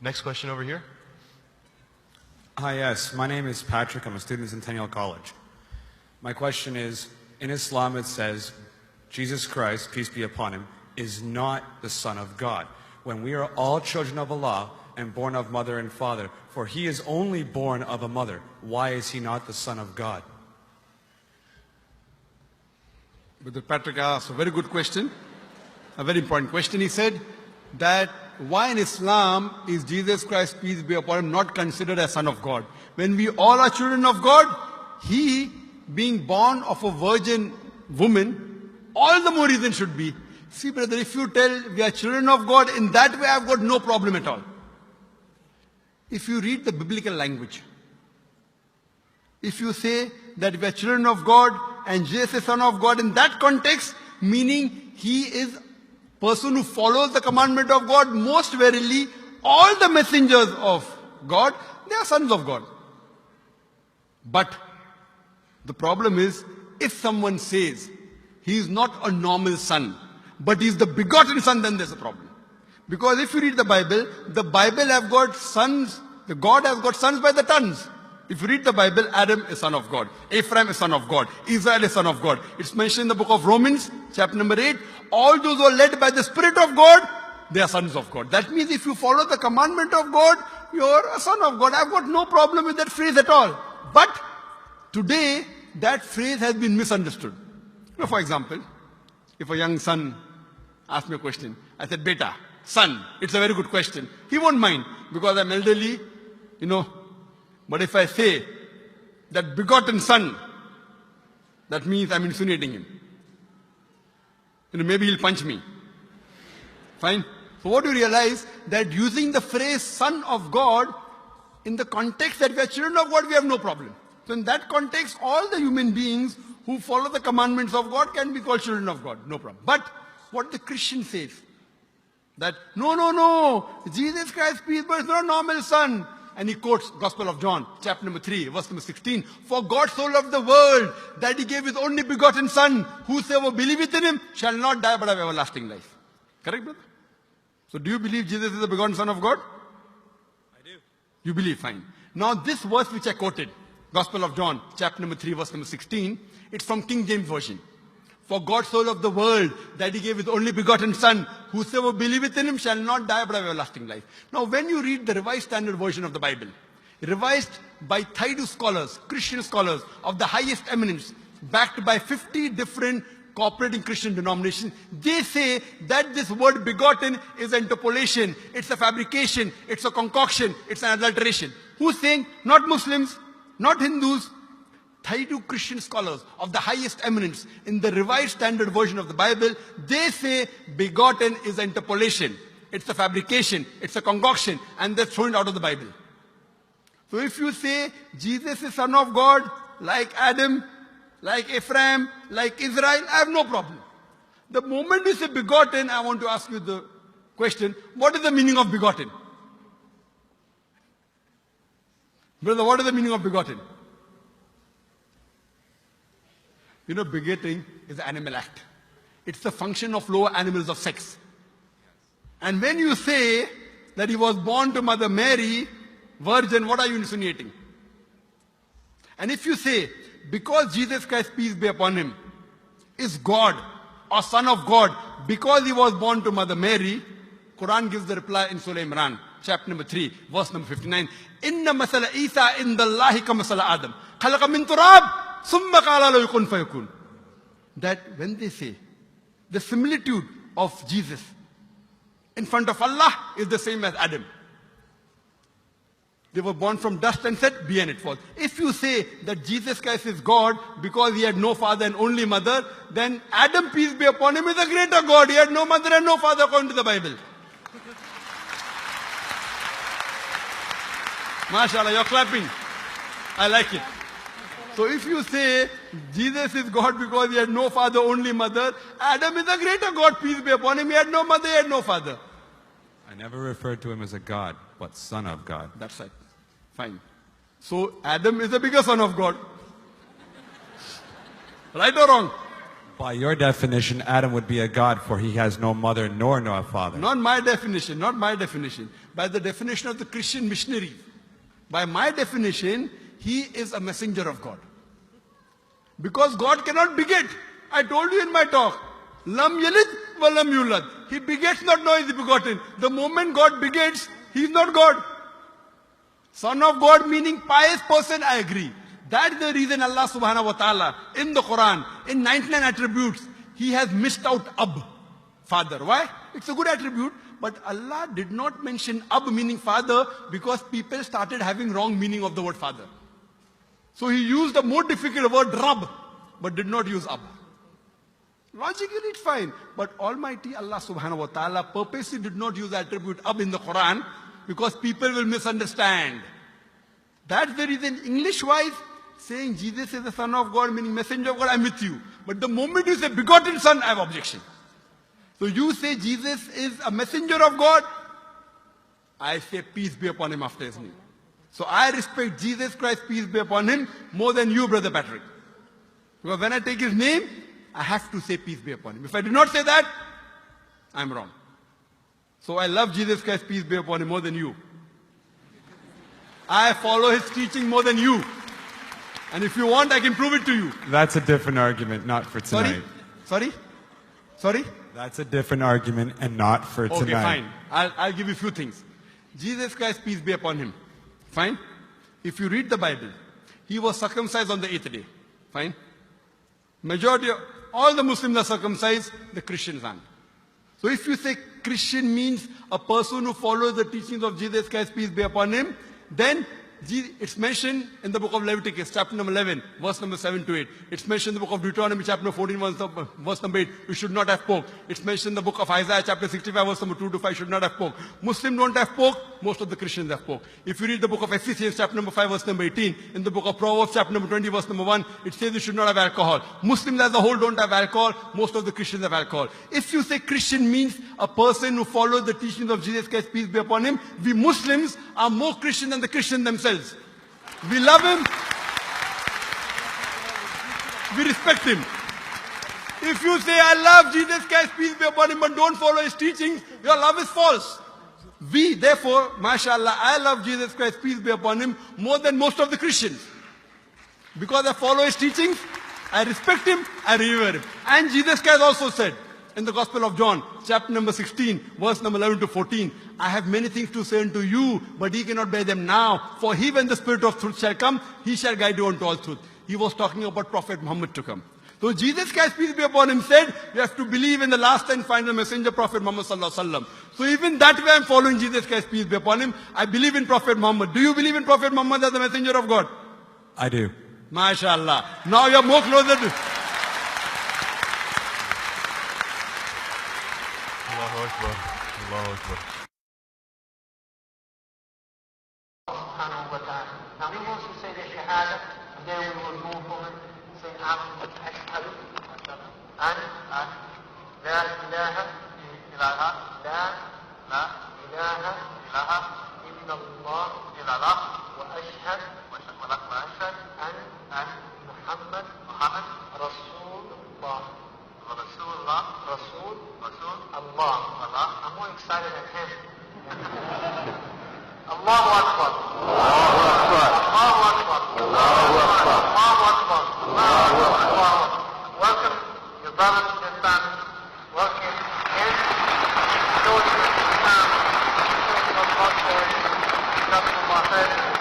Next question over here. Hi, yes. My name is Patrick. I'm a student at Centennial College. My question is, in Islam it says, Jesus Christ, peace be upon him, is not the Son of God. When we are all children of Allah and born of mother and father, for he is only born of a mother, why is he not the Son of God? Brother Patrick asked a very good question, a very important question. He said that why in Islam is Jesus Christ, peace be upon him, not considered as Son of God? When we all are children of God, he being born of a virgin woman, all the more reason should be. See, brother, if you tell we are children of God, in that way I've got no problem at all. If you read the biblical language, if you say that we are children of God and Jesus is Son of God, in that context, meaning he is person who follows the commandment of God, most verily, all the messengers of God, they are sons of God. But the problem is, if someone says he is not a normal son, but he is the begotten son, then there's a problem. Because if you read the Bible have got sons, the God has got sons by the tons. If you read the Bible, Adam is son of God, Ephraim is son of God, Israel is son of God. It's mentioned in the book of Romans, chapter number 8. All those who are led by the Spirit of God, they are sons of God. That means if you follow the commandment of God, you're a son of God. I've got no problem with that phrase at all. But today, that phrase has been misunderstood. For example, if a young son asks me a question, I said, Beta, son, it's a very good question. He won't mind because I'm elderly, But if I say that begotten son, that means I'm insinuating him. Maybe he'll punch me. Fine. So what do you realize? That using the phrase son of God, in the context that we are children of God, we have no problem. So in that context, all the human beings who follow the commandments of God can be called children of God. No problem. But what the Christian says, that no, Jesus Christ, peace, but it's not a normal son. And he quotes Gospel of John, chapter number 3, verse number 16. For God so loved the world that he gave his only begotten son. Whosoever believeth in him shall not die but have everlasting life. Correct, brother? So do you believe Jesus is the begotten son of God? I do. You believe, fine. Now this verse which I quoted, Gospel of John, chapter number 3, verse number 16, it's from King James Version. For God so loved the world that he gave his only begotten son. Whosoever believeth in him shall not die but have everlasting life. Now when you read the Revised Standard Version of the Bible, revised by Thaidu scholars, Christian scholars of the highest eminence, backed by 50 different cooperating Christian denominations, they say that this word begotten is an interpolation, it's a fabrication, it's a concoction, it's an adulteration. Who's saying? Not Muslims, not Hindus. Thaidu Christian scholars of the highest eminence in the Revised Standard Version of the Bible, they say begotten is an interpolation. It's a fabrication, it's a concoction, and they're thrown out of the Bible. So if you say Jesus is Son of God, like Adam, like Ephraim, like Israel, I have no problem. The moment you say begotten, I want to ask you the question, what is the meaning of begotten? Brother, what is the meaning of begotten? Begetting is an animal act. It's the function of lower animals of sex. And when you say that he was born to Mother Mary, virgin, what are you insinuating? And if you say, because Jesus Christ, peace be upon him, is God or Son of God, because he was born to Mother Mary, Quran gives the reply in Surah Imran, chapter number 3, verse number 59. Inna masala Isa indallahi ka masala Adam. Khalaqa min turab. That when they say the similitude of Jesus in front of Allah is the same as Adam. They were born from dust and said, be and it was. If you say that Jesus Christ is God because he had no father and only mother, then Adam, peace be upon him, is a greater God. He had no mother and no father according to the Bible. MashaAllah, you're clapping. I like it. So if you say Jesus is God because he had no father, only mother, Adam is a greater God, peace be upon him. He had no mother, he had no father. I never referred to him as a God, but Son of God. That's right. Fine. So Adam is a bigger son of God. Right or wrong? By your definition, Adam would be a god, for he has no mother nor no father. Not my definition, not my definition. By the definition of the Christian missionary. By my definition, he is a messenger of God. Because God cannot beget. I told you in my talk. Lam yalid wa lam yulad. He begets not, nor is he begotten. The moment God begets, he is not God. Son of God meaning pious person, I agree. That's the reason Allah subhanahu wa ta'ala in the Quran, in 99 attributes, he has missed out Ab, father. Why? It's a good attribute, but Allah did not mention Ab meaning father because people started having wrong meaning of the word father. So he used a more difficult word Rab, but did not use Ab. Logically it's fine, but Almighty Allah subhanahu wa ta'ala purposely did not use the attribute Ab in the Quran because people will misunderstand. That's the reason English-wise, saying Jesus is the Son of God, meaning messenger of God, I'm with you. But the moment you say begotten Son, I have objection. So you say Jesus is a messenger of God, I say peace be upon him after his name. So I respect Jesus Christ, peace be upon him, more than you, Brother Patrick. Because when I take his name, I have to say peace be upon him. If I do not say that, I'm wrong. So I love Jesus Christ, peace be upon him, more than you. I follow his teaching more than you. And if you want, I can prove it to you. That's a different argument, not for tonight. Sorry? That's a different argument and not for tonight. Okay, fine. I'll give you a few things. Jesus Christ, peace be upon him. Fine? If you read the Bible, he was circumcised on the 8th day. Fine? Majority of all the Muslims are circumcised, the Christians aren't. So if you say Christian means a person who follows the teachings of Jesus Christ, peace be upon him, then it's mentioned in the book of Leviticus, chapter number 11, verse number 7 to 8. It's mentioned in the book of Deuteronomy, chapter 14, verse number 8. You should not have pork. It's mentioned in the book of Isaiah, chapter 65, verse number 2 to 5. Should not have pork. Muslims don't have pork. Most of the Christians have pork. If you read the book of Ephesians, chapter number 5, verse number 18, in the book of Proverbs, chapter number 20, verse number 1, it says you should not have alcohol. Muslims as a whole don't have alcohol. Most of the Christians have alcohol. If you say Christian means a person who follows the teachings of Jesus Christ, peace be upon him, we Muslims are more Christian than the Christians themselves. We love him. We respect him. If you say, I love Jesus Christ, peace be upon him, but don't follow his teachings, your love is false. We, therefore, mashallah, I love Jesus Christ, peace be upon him, more than most of the Christians. Because I follow his teachings, I respect him, I revere him. And Jesus Christ also said, in the Gospel of John, chapter number 16, verse number 11 to 14, I have many things to say unto you, but ye cannot bear them now. For he, when the Spirit of truth shall come, he shall guide you unto all truth. He was talking about Prophet Muhammad to come. So Jesus Christ, peace be upon him, said, you have to believe in the last and final messenger, Prophet Muhammad sallallahu alaihi wasallam. So even that way I'm following Jesus Christ, peace be upon him. I believe in Prophet Muhammad. Do you believe in Prophet Muhammad as the messenger of God? I do. MashaAllah. Now you're more closer to... Allahu Akbar. Allahu Akbar. Subhanahu wa ta'ala. Now he wants to say the Shahada, and then we will move on and say Ashhadu an la ilaha illallah, la ilaha illallah, wa ashhad an Muhammad Rasulullah. Rasul Allah. I'm more excited than him. Allahu Akbar. Allahu Akbar. Allahu Akbar. Allahu Akbar. Allahu Akbar. Welcome your brothers and sisters. Welcome in. Children of Islam. Children of Muslims.